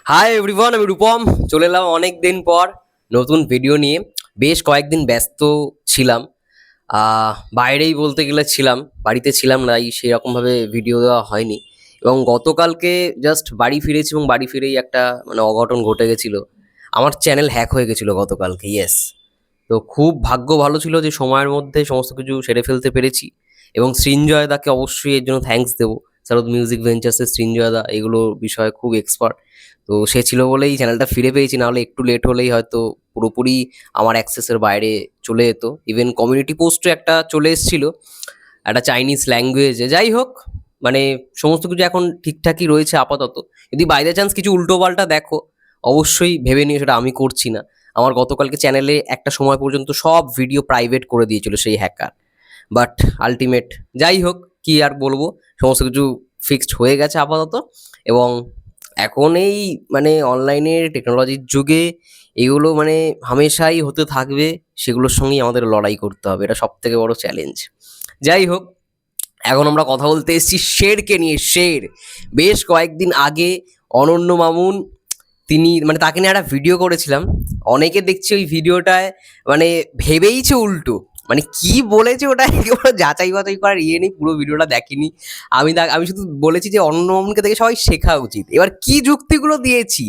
Hi everyone, আমি রূপম চলে এলাম অনেক দিন পর নতুন ভিডিও নিয়ে। বেশ কয়েকদিন ব্যস্ত ছিলাম, বাইরেই বলতে গেলে ছিলাম, বাড়িতে ছিলাম না, সেরকমভাবে ভিডিও দেওয়া হয়নি। এবং গতকালকে জাস্ট বাড়ি ফিরেছি এবং বাড়ি ফিরেই একটা মানে অঘটন ঘটে গেছিলো। আমার চ্যানেল হ্যাক হয়ে গেছিলো গতকালকে, ইয়েস। তো খুব ভাগ্য ভালো ছিল যে সময়ের মধ্যে সমস্ত কিছু সেরে ফেলতে পেরেছি। এবং সৃঞ্জয় দাকে অবশ্যই এর জন্য থ্যাঙ্কস দেবো। সারদ মিউজিক ভেঞ্চার্সের সৃঞ্জয় দা এগুলো বিষয়ে খুব এক্সপার্ট। তো সে ছিল বলেই চ্যানেলটা ফিরে পেয়েছি, নাহলে একটু লেট হলেই হয়তো পুরোপুরি আমার অ্যাক্সেসের বাইরে চলে যেত। ইভেন কমিউনিটি পোস্টও একটা চলে এসেছিল একটা চাইনিজ ল্যাঙ্গুয়েজে। যাই হোক, মানে সমস্ত কিছু এখন ঠিকঠাকই রয়েছে আপাতত। যদি বাই দ্য চান্স কিছু উল্টোপাল্টা দেখো, অবশ্যই ভেবে নিও সেটা আমি করছি না। আমার গতকালকে চ্যানেলে একটা সময় পর্যন্ত সব ভিডিও প্রাইভেট করে দিয়েছিল সেই হ্যাকার। বাট আলটিমেট, যাই হোক, কি আর বলবো, সমস্ত কিছু ফিক্সড হয়ে গেছে আপাতত। এবং এখন এই মানে অনলাইনের টেকনোলজির যুগে এগুলো মানে হামেশাই হতে থাকবে, সেগুলোর সঙ্গেই আমাদের লড়াই করতে হবে, এটা সব থেকে বড় চ্যালেঞ্জ। যাই হোক, এখন আমরা কথা বলতে এসেছি শেরকে নিয়ে। শের বেশ কয়েকদিন আগে অনন্য মামুন, তিনি মানে তাকে নিয়ে একটা ভিডিও করেছিলাম। অনেকে দেখছি ওই ভিডিওটায় মানে ভেবেইছে উল্টো, মানে কি বলেছে ওটা একেবারে যাচাই বাছাই করার ইয়ে নেই, পুরো ভিডিওটা দেখিনি। আমি শুধু বলেছি যে অনন্য মামুনকে দেখে সবাই শেখা উচিত। এবার কি যুক্তিগুলো দিয়েছি,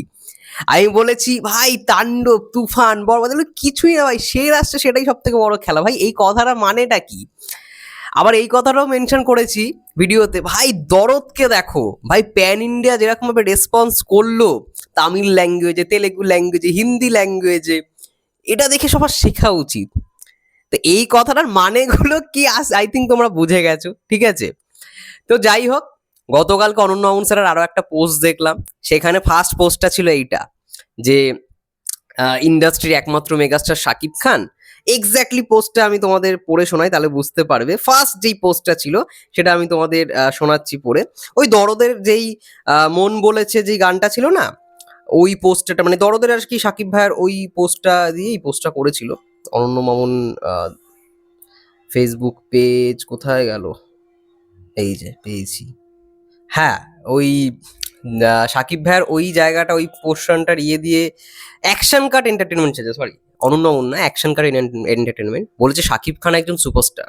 আমি বলেছি ভাই তাণ্ডব তুফান বরবাদ এগুলো কিছুই না ভাই, শের আসছে সেটাই সব থেকে বড় খেলা। ভাই এই কথাটা মানেটা কি? আবার এই কথাটাও মেনশন করেছি ভিডিওতে, ভাই দরদকে দেখো ভাই, প্যান ইন্ডিয়া যেরকম ভাবে রেসপন্স করলো, তামিল ল্যাঙ্গুয়েজে, তেলেগু ল্যাঙ্গুয়েজে, হিন্দি ল্যাঙ্গুয়েজে, এটা দেখে সবার শেখা উচিত। তো এই কথাটার মানেগুলো কি আই থিঙ্ক তোমরা বুঝে গেছো, ঠিক আছে? তো যাই হোক, গতকালকে অনন্য মামুন স্যারের আরো একটা পোস্ট দেখলাম। সেখানে ফার্স্ট পোস্টটা ছিল এইটা, যে ইন্ডাস্ট্রির একমাত্র মেগাস্টার শাকিব খান। এক্স্যাক্টলি পোস্টটা আমি তোমাদের পড়ে শোনাই, তাহলে বুঝতে পারবে। ফার্স্ট যেই পোস্টটা ছিল সেটা আমি তোমাদের শোনাচ্ছি পড়ে। ওই দরদের যেই মন বলেছে যেই গানটা ছিল না, ওই পোস্টটা মানে দরদের আর কি শাকিব ভাইয়ের ওই পোস্টটা দিয়ে এই পোস্টটা করেছিল অনন্য মামুন। ফেসবুক পেজ কোথায় গেল, এই যে পেয়েছি। হ্যাঁ, ওই সাকিব ভাইয়ের ওই জায়গাটা, ওই পোর্শনটার ইয়ে দিয়ে অ্যাকশন কাট এন্টারটেনমেন্ট ছিল, সরি অনন্য না, অ্যাকশন কাট এন্টারটেনমেন্ট বলেছে শাকিব খান একজন সুপারস্টার,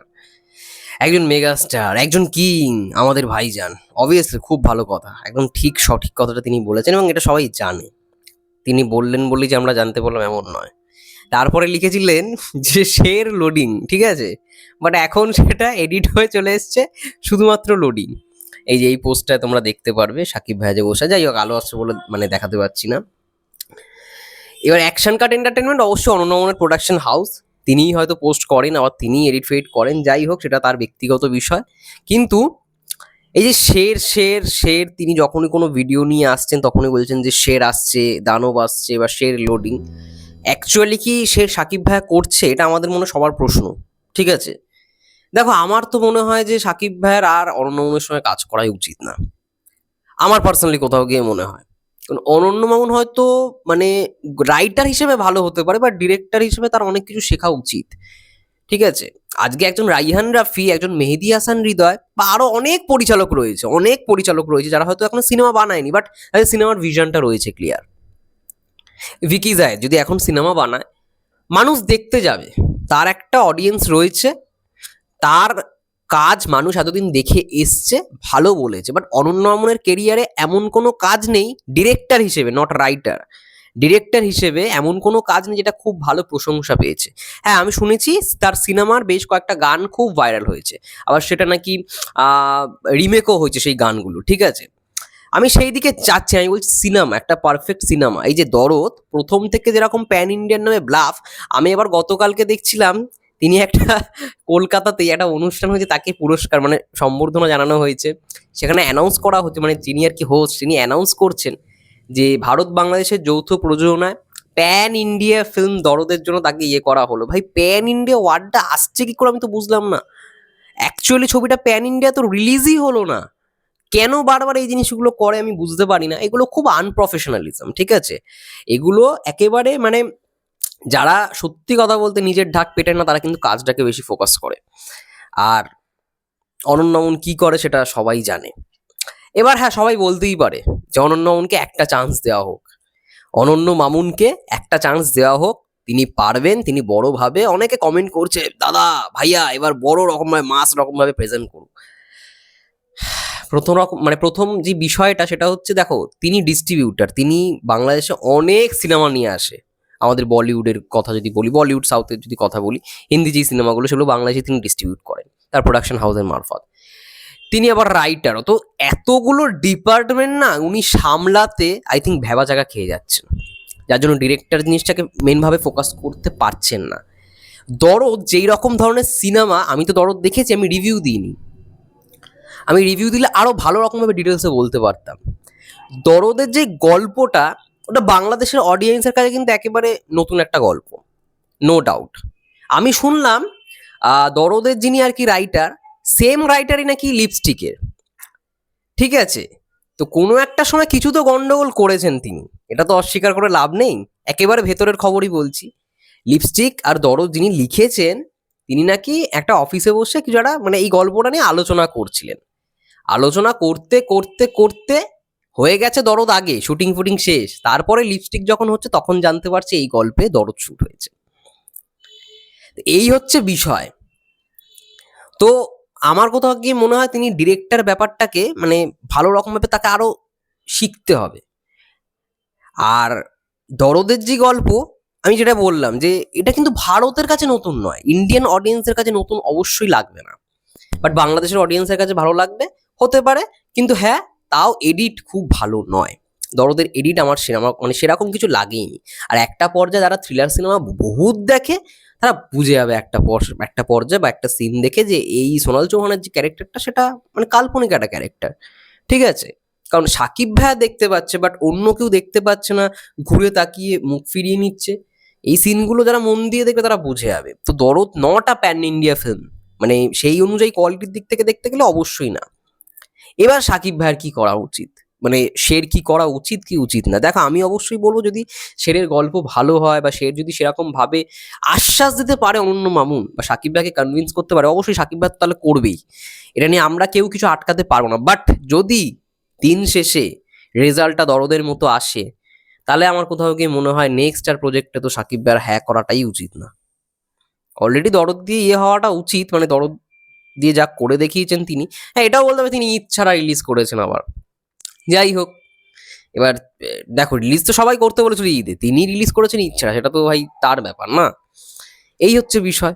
একজন মেগা স্টার, একজন কিং, আমাদের ভাইজান। অবভিয়াসলি খুব ভালো কথা, একদম ঠিক সঠিক কথাটা তিনি বলেছেন এবং এটা সবাই জানে। তিনি বললেন বলেই যে আমরা জানতে পারলাম এমন নয়। তারপরে লিখেছিলেন যে শের লোডিং, ঠিক আছে, বাট এখন সেটা এডিট হয়ে চলে এসছে শুধুমাত্র লোডিং। এই যে এই পোস্টটায় তোমরা দেখতে পারবে সাকিব ভাইয়া যে বসে, যাই হোক আলো আসছে বলে মানে দেখাতে পারছি না। এবার অ্যাকশন কাট এন্টারটেনমেন্ট অবশ্যই অনন্য মামুনের প্রোডাকশন হাউস, তিনিই হয়তো পোস্ট করেন, আবার তিনিই এডিট ফেডিট করেন, যাই হোক সেটা তার ব্যক্তিগত বিষয়। কিন্তু এই যে শের শের শের, তিনি যখনই কোনো ভিডিও নিয়ে আসছেন তখনই বলছেন যে শের আসছে, দানব আসছে বা শের লোডিং। অ্যাকচুয়ালি কি শের সাকিব ভাইয়া করছে, এটা আমাদের মনে সবার প্রশ্ন, ঠিক আছে? দেখো, আমার তো মনে হয় যে সাকিব ভাইয়ের আর অনন্য মামুনের সঙ্গে কাজ করাই উচিত না, আমার পার্সোনালি কোথাও গিয়ে মনে হয়। কারণ অনন্য মামুন হয়তো মানে রাইটার হিসেবে ভালো হতে পারে, বাট ডিরেক্টর হিসেবে তার অনেক কিছু শেখা উচিত, ঠিক আছে? আজকে একজন রাইহান রাফি, একজন মেহেদী হাসান হৃদয় বা আরো অনেক পরিচালক রয়েছে, অনেক পরিচালক রয়েছে যারা হয়তো এখনো সিনেমা বানায়নি, বাট সিনেমার ভিশনটা রয়েছে ক্লিয়ার। ভিকি জায়েদ যদি এখন সিনেমা বানায়, মানুষ দেখতে যাবে, তার একটা অডিয়েন্স রয়েছে, তার কাজ মানুষ এতদিন দেখে এসছে, ভালো বলেছে। বাট অনন্য মামুনের কেরিয়ারে এমন কোনো কাজ নেই ডিরেক্টর হিসেবে, নট রাইটার, ডিরেক্টর হিসেবে এমন কোনো কাজ নেই যেটা খুব ভালো প্রশংসা পেয়েছে। হ্যাঁ, আমি শুনেছি তার সিনেমার বেশ কয়েকটা গান খুব ভাইরাল হয়েছে, আবার সেটা নাকি রিমেকও হয়েছে সেই গানগুলো, ঠিক আছে? আমি সেই দিকে যাচ্ছি, আমি বলছি সিনেমা, একটা পারফেক্ট সিনেমা। এই যে দরদ প্রথম থেকে যেরকম প্যান ইন্ডিয়ান নামে ব্লাফ, আমি এবার গতকালকে দেখছিলাম তিনি একটা কলকাতাতে একটা অনুষ্ঠান হয়েছে, তাকে পুরস্কার মানে সম্বর্ধনা জানানো হয়েছে। সেখানে অ্যানাউন্স করা হচ্ছে, মানে যিনি আর কি হোস্ট তিনি অ্যানাউন্স করছেন যে ভারত বাংলাদেশের যৌথ প্রযোজনায় প্যান ইন্ডিয়া ফিল্ম দরদের জন্য তাকে ইয়ে করা হলো। ভাই প্যান ইন্ডিয়া ওয়ার্ডটা আসছে কি করে আমি তো বুঝলাম না। অ্যাকচুয়ালি ছবিটা প্যান ইন্ডিয়া তো রিলিজই হলো না, কেন বারবার এই জিনিসগুলো করে আমি বুঝতে পারি না। এগুলো খুব আনপ্রফেশনালিজম, ঠিক আছে? এগুলো একেবারে মানে যারা সত্যি কথা বলতে নিজের ঢাক পেটায় না, তারা কিন্তু কাজটাকে বেশি ফোকাস করে। আর অনন্য মামুন কি করে সেটা সবাই জানে। এবার হ্যাঁ, সবাই বলতেই পারে যে অনন্য মামুনকে একটা চান্স দেওয়া হোক। অনন্য মামুনকে একটা চান্স দেওয়া হোক, তিনি পারবেন, তিনি বড়ভাবে, অনেকে কমেন্ট করছে দাদা ভাইয়া এবার বড় রকমভাবে মাস রকমভাবে প্রেজেন্ট করুন। প্রথম রকম মানে প্রথম যে বিষয়টা সেটা হচ্ছে, দেখো তিনি ডিস্ট্রিবিউটার, তিনি বাংলাদেশে অনেক সিনেমা নিয়ে আসে। আমাদের বলিউডের কথা যদি বলি, বলিউড সাউথের যদি কথা বলি, হিন্দি যে সিনেমাগুলো সেগুলো বাংলাদেশে তিনি ডিস্ট্রিবিউট করেন তার প্রোডাকশন হাউসের মারফত। তিনি আবার রাইটারও, তো এতগুলো ডিপার্টমেন্ট না উনি সামলাতে আই থিঙ্ক ভেবা জায়গা খেয়ে যাচ্ছেন, যার জন্য ডিরেক্টর জিনিসটাকে মেনভাবে ফোকাস করতে পারছেন না। দরদ যেই রকম ধরনের সিনেমা, আমি তো দরদ দেখেছি, আমি রিভিউ দিইনি, আমি রিভিউ দিলে আরও ভালো রকমভাবে ডিটেলসে বলতে পারতাম। দরদের যে গল্পটা, ওটা বাংলাদেশের অডিয়েন্সের কাছে কিন্তু একেবারে নতুন একটা গল্প, নো ডাউট। আমি শুনলাম দরদের যিনি আর কি রাইটার, সেম রাইটারই নাকি লিপস্টিকের, ঠিক আছে? তো কোনো একটা সময় কিছু তো গন্ডগোল করেছেন তিনি, এটা তো অস্বীকার করে লাভ নেই, একেবারে ভেতরের খবরই বলছি। লিপস্টিক আর দরদ যিনি লিখেছেন, তিনি নাকি একটা অফিসে বসে কিছু একটা মানে এই গল্পটা নিয়ে আলোচনা করছিলেন। আলোচনা করতে করতে করতে হয়ে গেছে দরদ আগে, শুটিং ফুটিং শেষ, তারপরে লিপস্টিক যখন হচ্ছে তখন জানতে পারছে এই গল্পে দরদ শুট হয়েছে। এই হচ্ছে বিষয়। তো আমার কোথাও গিয়ে মনে হয় তিনি ডিরেক্টর ব্যাপারটাকে মানে ভালো রকমভাবে তাকে আরো শিখতে হবে। আর দরদের যে গল্প, আমি যেটা বললাম যে এটা কিন্তু ভারতের কাছে নতুন নয়, ইন্ডিয়ান অডিয়েন্সের কাছে নতুন অবশ্যই লাগবে না, বাট বাংলাদেশের অডিয়েন্সের কাছে ভালো লাগবে হতে পারে। কিন্তু হ্যাঁ, তাও এডিট খুব ভালো নয়, দরদের এডিট আমার সিনেমা মানে সেরকম কিছু লাগেইনি। আর একটা পর্যায়ে যারা থ্রিলার সিনেমা বহুত দেখে তারা বুঝে যাবে একটা পর্যায়ে বা একটা সিন দেখে যে এই সোনাল চৌহানের যে ক্যারেক্টারটা সেটা মানে কাল্পনিক একটা ক্যারেক্টার, ঠিক আছে? কারণ সাকিব ভাইয়া দেখতে পাচ্ছে বাট অন্য কেউ দেখতে পাচ্ছে না, ঘুরে তাকিয়ে মুখ ফিরিয়ে নিচ্ছে। এই সিনগুলো যারা মন দিয়ে দেখবে তারা বুঝে যাবে। তো দরদ not a pan India film, মানে সেই অনুযায়ী কোয়ালিটির দিক থেকে দেখতে গেলে অবশ্যই না। এবার সাকিব ভাইয়ের কি করা উচিত, মানে শের কি করা উচিত কি উচিত না, দেখো আমি অবশ্যই বলবো যদি শেরের গল্প ভালো হয় বা শের যদি সেরকম ভাবে আশ্বাস দিতে পারে অনন্য মামুন বা সাকিব ভাইকে কনভিন্স করতে পারে, অবশ্যই সাকিব ভাই তাহলে করবেই, এটা নিয়ে আমরা কেউ কিছু আটকাতে পারবো না। বাট যদি দিন শেষে রেজাল্টটা দরদের মতো আসে, তাহলে আমার কোথাও গিয়ে মনে হয় নেক্সট আর প্রজেক্টে তো সাকিব ভাইয়ের হ্যাঁ করাটাই উচিত না। অলরেডি দরদ দিয়ে হওয়াটা উচিত, মানে দরদ দিয়ে যা করে দেখিয়েছেন তিনি। হ্যাঁ, এটাও বলতে হবে তিনি ঈদ ছাড়া রিলিজ করেছেন আবার, যাই হোক। এবার দেখো রিলিজ তো সবাই করতে বলেছিল ঈদে, তিনি রিলিজ করেছেন ঈদ ছাড়া, সেটা তো ভাই তার ব্যাপার না। এই হচ্ছে বিষয়।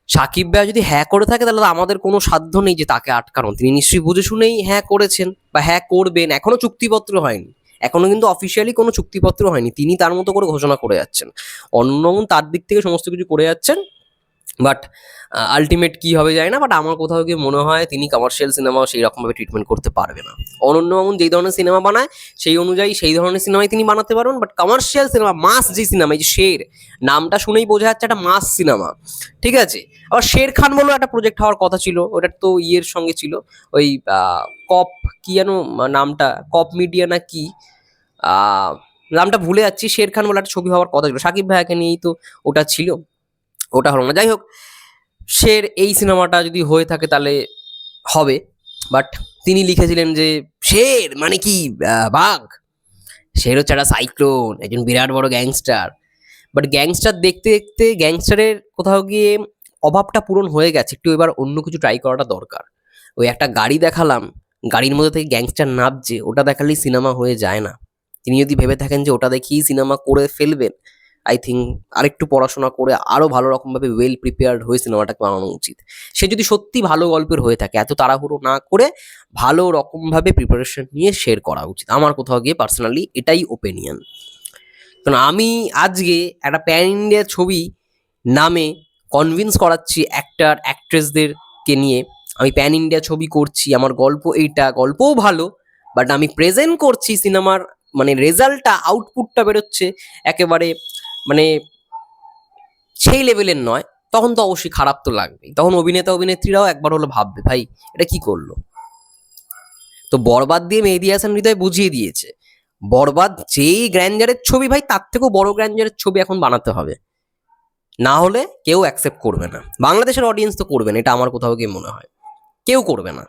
সাকিব ভাই যদি হ্যাঁ করে থাকে তাহলে আমাদের কোনো সাধ্য নেই যে তাকে আটকানো, তিনি নিশ্চয়ই বুঝে শুনেই হ্যাঁ করেছেন বা হ্যাঁ করবেন। এখনো চুক্তিপত্র হয়নি, এখনো কিন্তু অফিসিয়ালি কোনো চুক্তিপত্র হয়নি, তিনি তার মতো করে ঘোষণা করে যাচ্ছেন, অন্য তার দিক থেকে সমস্ত কিছু করে যাচ্ছেন। বাট আলটিমেট কি হবে যায় না, বাট আমার কোথাও গিয়ে মনে হয় তিনি কমার্শিয়াল সিনেমাও সেই রকমভাবে ট্রিটমেন্ট করতে পারবে না। অনন্য মামুন যেই ধরনের সিনেমা বানায় সেই অনুযায়ী সেই ধরনের সিনেমাই তিনি বানাতে পারবেন, বাট কমার্শিয়াল সিনেমা মাস যে সিনেমা, এই যে শের নামটা শুনেই বোঝা যাচ্ছে একটা মাস সিনেমা, ঠিক আছে? আবার শের খান বলেও একটা প্রজেক্ট হওয়ার কথা ছিল, ওটা তো ইয়ের সঙ্গে ছিল, ওই কপ কি যেন নামটা, কপ মিডিয়া না কি নামটা ভুলে যাচ্ছি, শের খান বলে একটা ছবি হওয়ার কথা ছিল, সাকিব ভাইয়াকে নিয়েই তো ওটা ছিল, ওটা হলো না। যাই হোক, শের এই সিনেমাটা যদি হয়ে থাকে তাহলে হবে, বাট তিনি লিখেছিলেন যে শের মানে কি বাঘ, শের হচ্ছে একটা সাইক্লোন, একজন বিরাট বড় গ্যাংস্টার। বাট গ্যাংস্টার দেখতে দেখতে গ্যাংস্টারের কোথাও গিয়ে অভাবটা পূরণ হয়ে গেছে, একটু এবার অন্য কিছু ট্রাই করাটা দরকার। ওই একটা গাড়ি দেখালাম, গাড়ির মধ্যে থেকে গ্যাংস্টার নামছে, ওটা দেখালেই সিনেমা হয়ে যায় না। তিনি যদি ভেবে থাকেন যে ওটা দেখেই সিনেমা করে ফেলবেন, আই থিঙ্ক আরেকটু পড়াশোনা করে আরও ভালো রকমভাবে ওয়েল প্রিপেয়ার্ড হয়ে সিনেমাটাকে বানানো উচিত। সে যদি সত্যি ভালো গল্পের হয়ে থাকে, এত তাড়াহুড়ো না করে ভালো রকমভাবে প্রিপারেশন নিয়ে শেয়ার করা উচিত, আমার কোথাও গিয়ে পার্সোনালি এটাই ওপিনিয়ন। কারণ আমি আজকে একটা প্যান ইন্ডিয়া ছবি নামে কনভিন্স করাচ্ছি অ্যাক্টার অ্যাক্ট্রেসদেরকে নিয়ে, আমি প্যান ইন্ডিয়া ছবি করছি, আমার গল্প এইটা, গল্পও ভালো, বাট আমি প্রেজেন্ট করছি সিনেমার মানে রেজাল্টটা আউটপুটটা বেরোচ্ছে একেবারে মানে সেই লেভেলের নয়, তখন তো অবশ্যই খারাপ তো লাগবেই, তখন অভিনেতা অভিনেত্রীরাও একবার হলো ভাববে ভাই এটা কি করলো। তো বরবাদ দিয়ে মেহেদী হাসান হৃদয় বুঝিয়ে দিয়েছে, বরবাদ যেই গ্র্যান্ডারের ছবি ভাই, তার থেকেও বড় গ্র্যান্ডারের ছবি এখন বানাতে হবে, না হলে কেউ অ্যাকসেপ্ট করবে না, বাংলাদেশের অডিয়েন্স তো করবে না, এটা আমার কোথাও গিয়ে মনে হয় কেউ করবে না।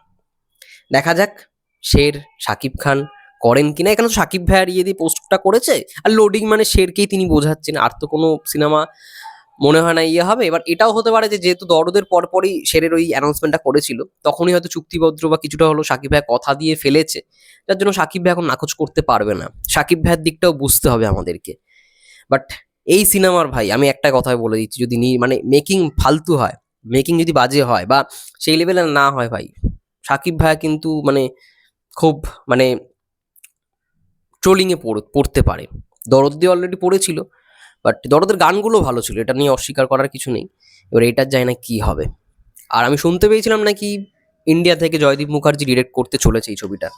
দেখা যাক শের, শাকিব খান করেন কিনা। এখানে তো সাকিব ভাইয়ার ইয়ে দিয়ে পোস্টটা করেছে, আর লোডিং মানে শেরকেই তিনি বোঝাচ্ছেন, আর তো কোনো সিনেমা মনে হয় না ইয়ে হবে। এবার এটাও হতে পারে যে যেহেতু দরদের পরপরই শেরের ওই অ্যানাউন্সমেন্টটা করেছিল, তখনই হয়তো চুক্তিপত্র বা কিছুটা হলো সাকিব ভাই কথা দিয়ে ফেলেছে, যার জন্য সাকিব ভাই এখন নাকচ করতে পারবে না। সাকিব ভাইয়ের দিকটাও বুঝতে হবে আমাদেরকে। বাট এই সিনেমার ভাই আমি একটা কথাই বলে দিচ্ছি, যদি মানে মেকিং ফালতু হয়, মেকিং যদি বাজে হয় বা সেই লেভেলের না হয় ভাই, সাকিব ভাইয়া কিন্তু মানে খুব মানে ট্রোলিংয়ে পড়তে পারে। দরদ দিয়ে অলরেডি পড়েছিল, বাট দরদের গানগুলো ভালো ছিল, এটা নিয়ে অস্বীকার করার কিছু নেই। এবার এটার যায় না কি হবে। আর আমি শুনতে পেয়েছিলাম নাকি ইন্ডিয়া থেকে জয়দীপ মুখার্জি ডিরেক্ট করতে চলেছে এই ছবিটা।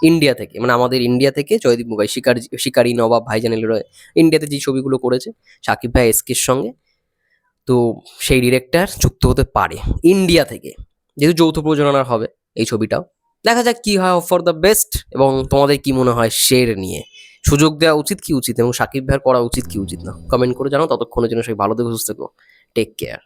ইন্ডিয়া থেকে, মানে আমাদের ইন্ডিয়া থেকে জয়দীপ মুখার্জি, শিকারি, নবাব, ভাইজান এলিরয়, ইন্ডিয়াতে যে ছবিগুলো করেছে সাকিব ভাই এসকের সঙ্গে, তো সেই ডিরেক্টর যুক্ত হতে পারে ইন্ডিয়া থেকে, যেহেতু যৌথ প্রযোজনার হবে এই ছবিটাও। দেখা যাক কি হয়, ফর দ্য বেস্ট। এবং তোমাদের কি মনে হয় শের নিয়ে, সুযোগ দেওয়া উচিত কি উচিত, এবং সাকিব ভাইয়ের করা উচিত কি উচিত না, কমেন্ট করে জানাও। ততক্ষণের জন্য সবাই ভালো থেকো, সুস্থ থেকো, টেক কেয়ার।